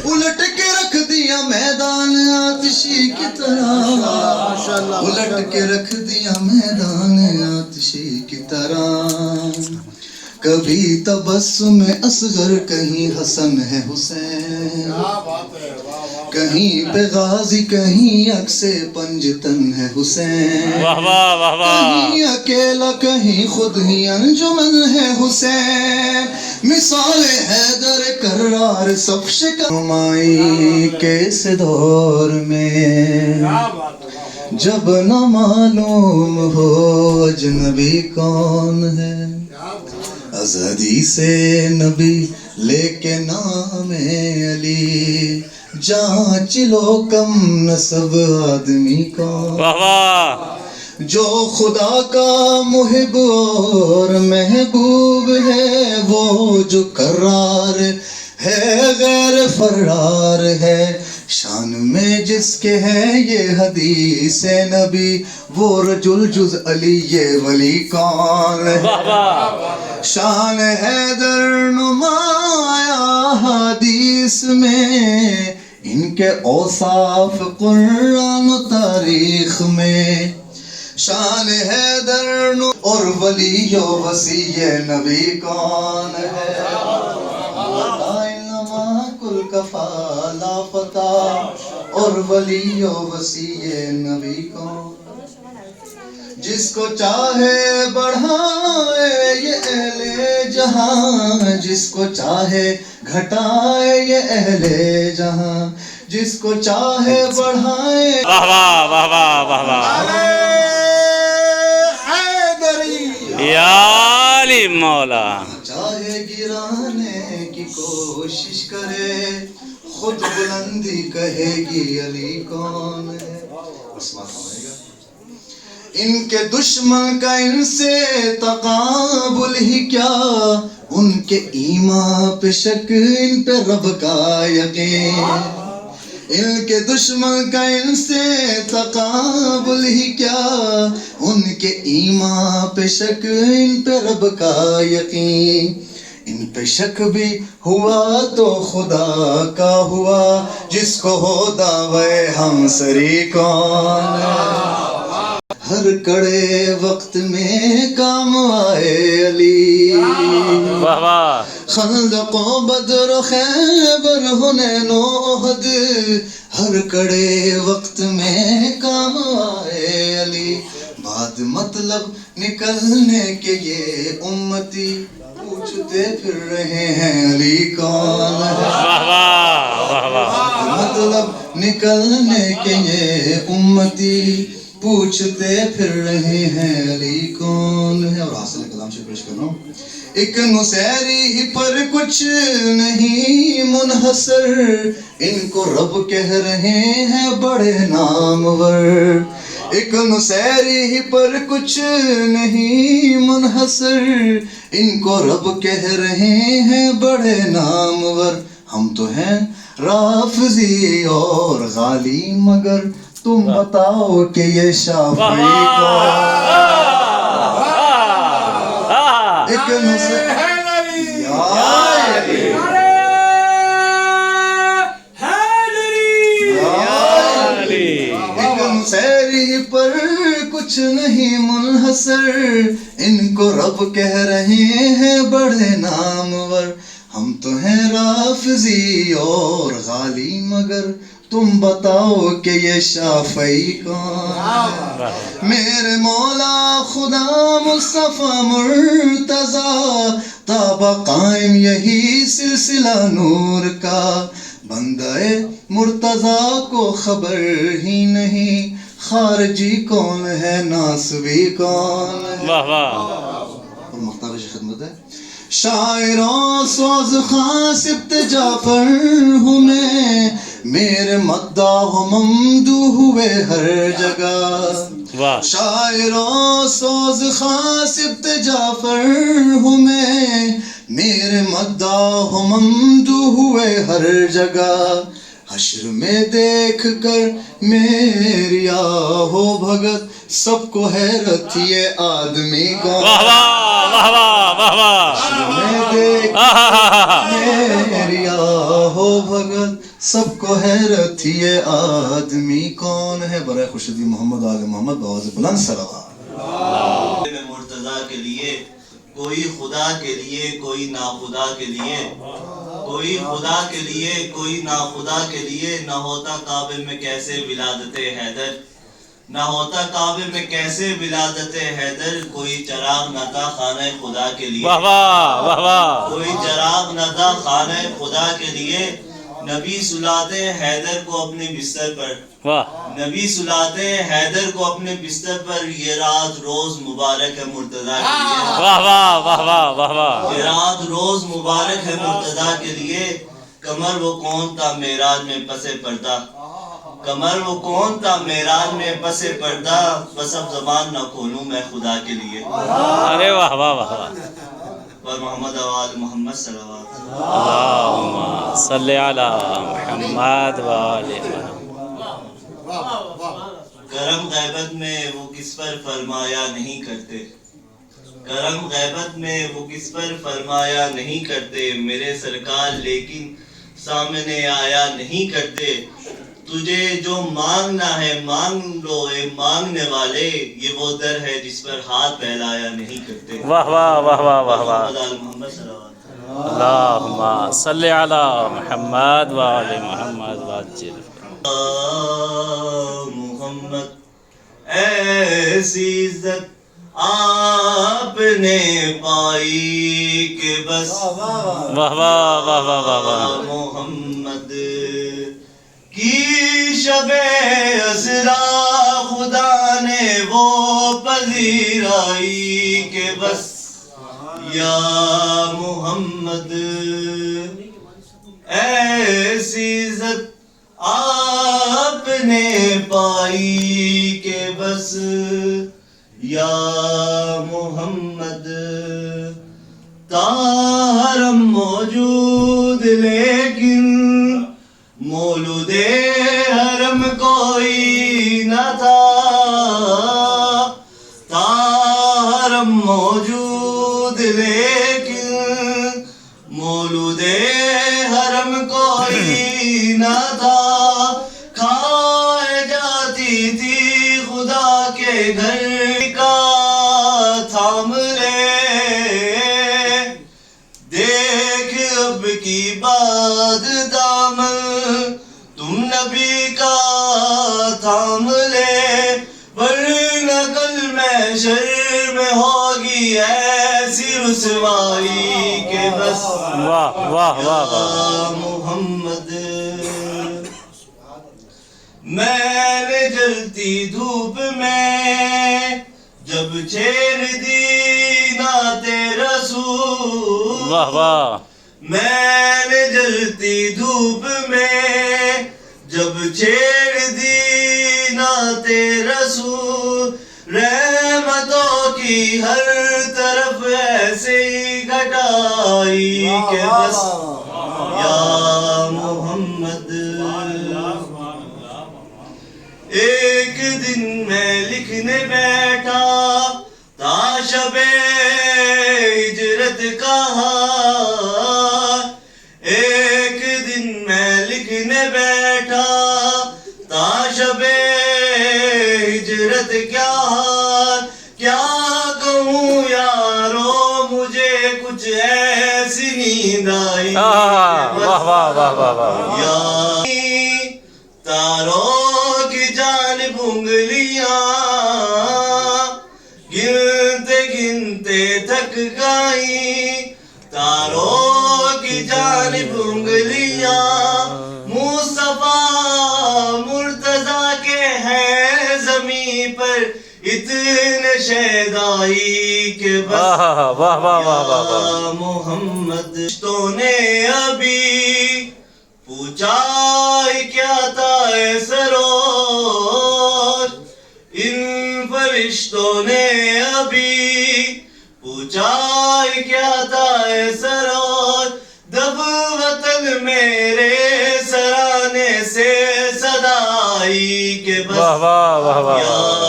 الٹ کے رکھ دیا میدان آتشی کی طرح، الٹ کے رکھ دیا میدان آتشی کی طرح، کبھی تبسم اصغر کہیں حسن ہے حسین، کہیں پہ غازی کہیں عکس پنجتن ہے حسین، کہیں اکیلا کہیں خود ہی انجمن ہے حسین، مثال حیدر کرار سب شکمائی کے اس دور میں، جب نہ معلوم ہو اجنبی کون ہے، ازہدی سے نبی لے کے نام علی، جانچ لو کم نسب آدمی کو، جو خدا کا محب اور محبوب ہے، وہ جو کرار ہے غیر فرار ہے، شان میں جس کے ہے یہ حدیث نبی، وہ رجل جز علی یہ ولی کون ہے، شان حیدر نمایاں حدیث میں، ان کے اوصاف قرآن و تاریخ میں، شان حیدر اور ولی و وسیع نبی کون ہے، کل کفالہ فتح اور ولی و وسیع نبی کون، جس کو چاہے بڑھائے یہ اہل جہاں، جس کو چاہے گھٹائے یہ اہل جہاں، جس کو چاہے بڑھائے، واہ واہ واہ واہ واہ یا علی مولا، چاہے گرانے کی کوشش کرے، خود بلندی کہے گی علی کون ہے، ان کے دشمن کا ان سے تقابل ہی کیا، ان کے ایمان پہ شک ان پہ رب کا یقین، ان کے دشمن کا ان سے تقابل ہی کیا، ان کے ایمان پہ شک ان پہ رب کا یقین، ان پہ شک بھی ہوا تو خدا کا ہوا، جس کو ہو دعوے ہم سری کون، ہر کڑے وقت میں کام آئے علی، خندق و بدر و خیبر حنین و احد، ہر کڑے وقت میں کام آئے علی، بعد مطلب نکلنے کے یہ امتی پوچھتے پھر رہے ہیں علی کون ہے، مطلب نکلنے کے یہ امتی پوچھتے پھر رہے ہیں علی کون ہے، اور حاصل کلام سے پیش کر رہا ہوں، ایک نصیری ہی پر کچھ نہیں منحصر، ان کو رب کہہ رہے ہیں بڑے نامور، ایک نصیری ہی پر کچھ نہیں منحصر، ان کو رب کہہ رہے ہیں بڑے نامور، ہم تو ہیں رافضی اور غالی، مگر تم بتاؤ کہ یہ شافعی کون، ایک نصیری پر کچھ نہیں منحصر، ان کو رب کہہ رہے ہیں بڑے نامور، ہم تو ہیں رافضی اور غالی، مگر تم بتاؤ کہ یہ شافعی کون، میرے مولا خدا مصطفیٰ مرتضیٰ، تابا قائم یہی سلسلہ نور کا، بندہ مرتضیٰ کو خبر ہی نہیں، خارجی کون ہے ناسبی کون ہے، اور مختار کی خدمت ہے، شاعروں سوز خاں سبت جعفر ہوں میں، میرے مداح و ممدوح ہوئے ہر جگہ، شاعروں سوز خاں سبت جعفر ہوں میں، میرے مداح و ممدوح ہوئے ہر جگہ، حشر میں دیکھ کر میری آہو بھگت سب کو حیرت یہ آدمی کون واہ واہ واہ واہ واہ واہ حشر میں دیکھ میری آہو بھگت سب کو حیرت یہ آدمی کون ہے. برائے خوشدی محمد آل محمد بآواز بلند صلوات. مرتضیٰ کے لیے کوئی خدا کے لیے کوئی ناخدا کے لیے کوئی خدا کے لیے کوئی ناخدا کے لیے نہ ہوتا کعبے میں کیسے ولادت حیدر نہ ہوتا کعبے میں کیسے ولادت حیدر کوئی چراغ نہ تھا خانہ خدا کے لیے واہ واہ واہ واہ کوئی چراغ نہ تھا خانہ خدا کے لیے نبی سلاتے حیدر کو اپنے بستر پر واہ نبی سلاتے حیدر کو اپنے بستر پر یہ رات روز مبارک ہے مرتضیٰ کے لیے واہ واہ واہ واہ واہ واہ یہ رات روز مبارک ہے مرتضیٰ کے لیے کمر وہ کون تھا معراج میں پس پردہ کمر وہ کون تھا معراج میں پس پردہ بس اب زبان نہ کھولوں میں خدا کے لیے ارے واہ واہ واہ واہ اور محمد آل محمد صلوات اللہم صلی علی محمد وآل محمد. کرم غیبت میں وہ کس پر فرمایا نہیں کرتے کرم غیبت میں وہ کس پر فرمایا نہیں کرتے میرے سرکار لیکن سامنے آیا نہیں کرتے تجھے جو مانگنا ہے مانگ لو اے مانگنے والے یہ وہ در ہے جس پر ہاتھ پھیلایا نہیں کرتے واہ واہ واہ واہ واہ واہ محمد آل محمد صلوات اللہم صلی علی محمد وآل محمد وعجل محمد ایسی عزت آپ نے پائی کہ بس واہ واہ واہ واہ واہ واہ محمد کی شب اسرا خدا نے وہ پذیرائی کہ بس یا محمد ایسی عزت آپ نے پائی کہ بس یا محمد حرم موجود لیکن مولود حرم کوئی نہ تھا حرم موجود لیکن مولود حرم کوئی نہ تھا کھائے جاتی تھی خدا کے گھر کا تھام لے دیکھ اب کی بات دامن تم نبی کا تھام لے ورنہ کل محشر میں ہوگی ایسی رسوائی کہ بس واہ واہ واہ واہ محمد میں نے جلتی دھوپ میں جب چھیڑ دی نعت رسول واہ واہ میں نے جلتی دھوپ میں جب چھیڑ دی نعت رسول رحمتوں کی ہر طرف ایسے ہی گھٹائی کہ بس یا محمد ایک دن میں لکھنے بیٹھا تا شب ہجرت کا حال ایک دن میں لکھنے بیٹھا تا شب ہجرت کیا حال کیا کہوں یارو مجھے کچھ ایسی نیند آئی واہ واہ واہ واہ واہ یا تاروں کی جانب انگلیاں گنتے گنتے تھک گئی تاروں کی جانب انگلیاں مصطفیٰ مرتضیٰ کے ہیں زمین پر اتنے شیدائی کہ بس واہ واہ واہ واہ واہ یا محمد تو نے ابھی پوچھا کیا تھا اے سروش ان فرشتوں نے ابھی پوچھا کیا تھا اے سروش دب وطن میرے سرانے کہ بس واہ واہ واہ واہ یا